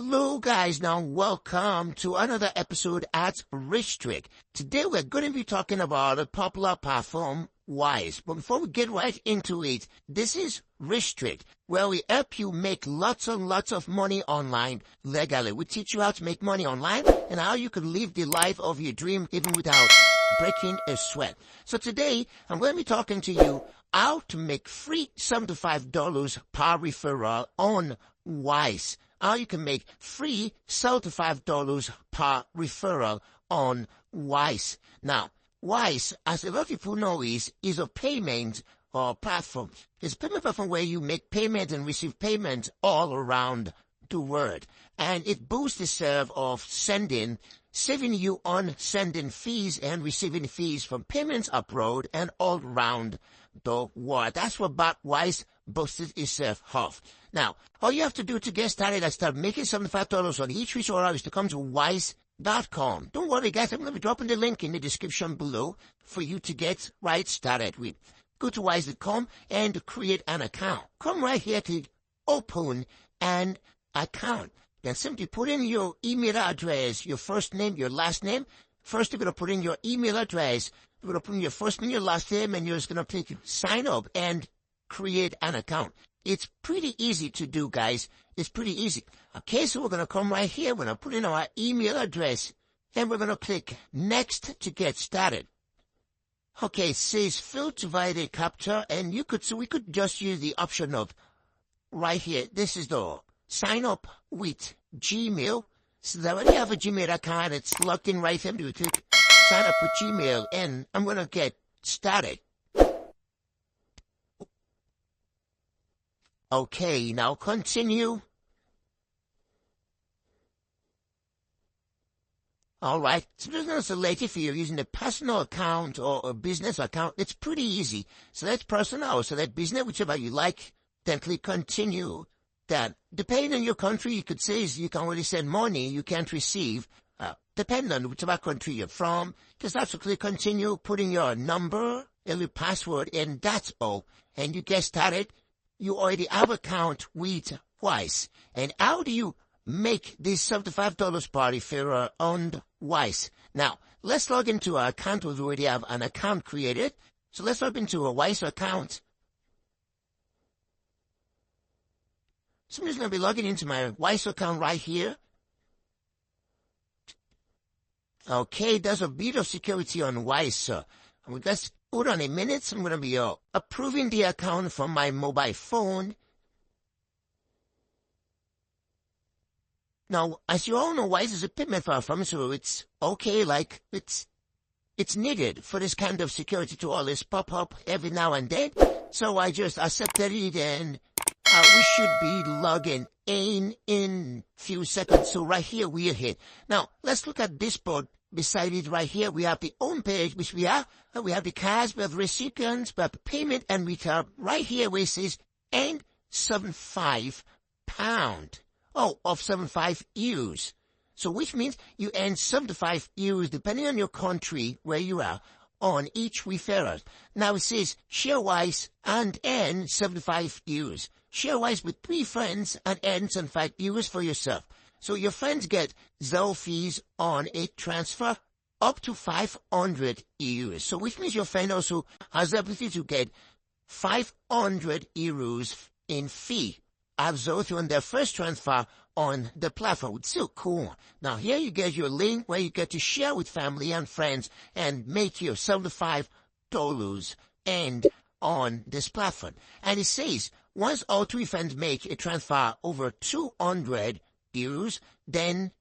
Hello guys, now welcome to another episode at Rich Trick. Today we're going to be talking about a popular platform, Wise. But before we get right into it, this is Rich Trick, where we help you make lots and lots of money online legally. We teach you how to make money online and how you can live the life of your dream even without breaking a sweat. So today I'm going to be talking to you how to make free $75 per referral on Wise. How you can make free $75 per referral on Wise. Now, Wise, as a lot of people know, is a payment platform. It's a payment platform where you make payment and receive payment all around the world. And it boosts the serve of saving you on sending fees and receiving fees from payments abroad and all around the world. That's what Wise boosted itself off. Now, all you have to do to get started and start making $75 on each referral is to come to wise.com. Don't worry, guys. I'm going to be dropping the link in the description below for you to get right started with. Go to wise.com and create an account. Come right here to open an account. Then simply put in your email address, your first name, your last name. First, you're going to put in your email address. You're going to put in your first name, your last name, and you're just going to click sign up and create an account. It's pretty easy to do, guys. It's pretty easy. Okay, so we're going to come right here. We're going to put in our email address, and we're going to click next to get started. Okay, it says filter via the captcha, and we could just use the option of right here. This is the sign up with Gmail. So that when you have a Gmail account, it's logged in right here. You click sign up with Gmail, and I'm going to get started. Okay, now continue. Alright, so there's no select if you're using a personal account or a business account. It's pretty easy. Select personal or select business, whichever you like. Then click continue. Then, depending on your country, you could say you can only send money you can't receive. Depending on whichever country you're from, just have to click continue, put in your number and your password, and that's all. And you get started. You already have an account with Wise. And how do you make this $75 per referral on Wise? Now, let's log into our account. We already have an account created. So let's log into a Wise account. So I'm just going to be logging into my Wise account right here. Okay, there's a bit of security on Wise, sir. Let's hold on a minute. I'm going to be approving the account from my mobile phone. Now, as you all know, Wise is a payment platform, so it's okay, like, it's needed for this kind of security to always pop up every now and then. So I just accepted it, and we should be logging in few seconds. So right here, we are here. Now, let's look at this board. Beside it right here, we have the home page, which we have the cards, we have recipients, we have payment, and we have right here where it says, and £75. Of 75 euros. So which means you earn 75 euros, depending on your country where you are, on each referral. Now it says, share Wise and earn 75 euros. Share Wise with 3 friends and earn 75 euros for yourself. So your friends get 0 fees on a transfer up to 500 euros. So which means your friend also has the ability to get 500 euros in fee of 0 on their first transfer on the platform. It's so cool. Now here you get your link where you get to share with family and friends and make your $75 and on this platform. And it says, once all 3 friends make a transfer over 200 euros, then,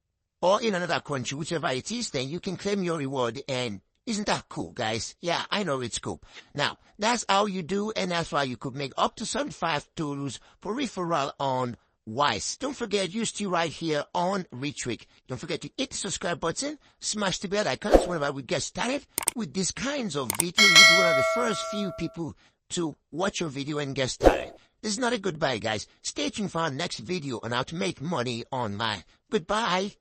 or in another country, whichever it is, then you can claim your reward. And isn't that cool, guys? Yeah, I know it's cool. Now, that's how you do, and that's why you could make up to $75 per referral on Wise. Don't forget, you stay right here on Rich Trick. Don't forget to hit the subscribe button, smash the bell icon, so whenever we get started with these kinds of videos, you'll be one of the first few people to watch your video and get started. This is not a goodbye, guys. Stay tuned for our next video on how to make money online. Goodbye.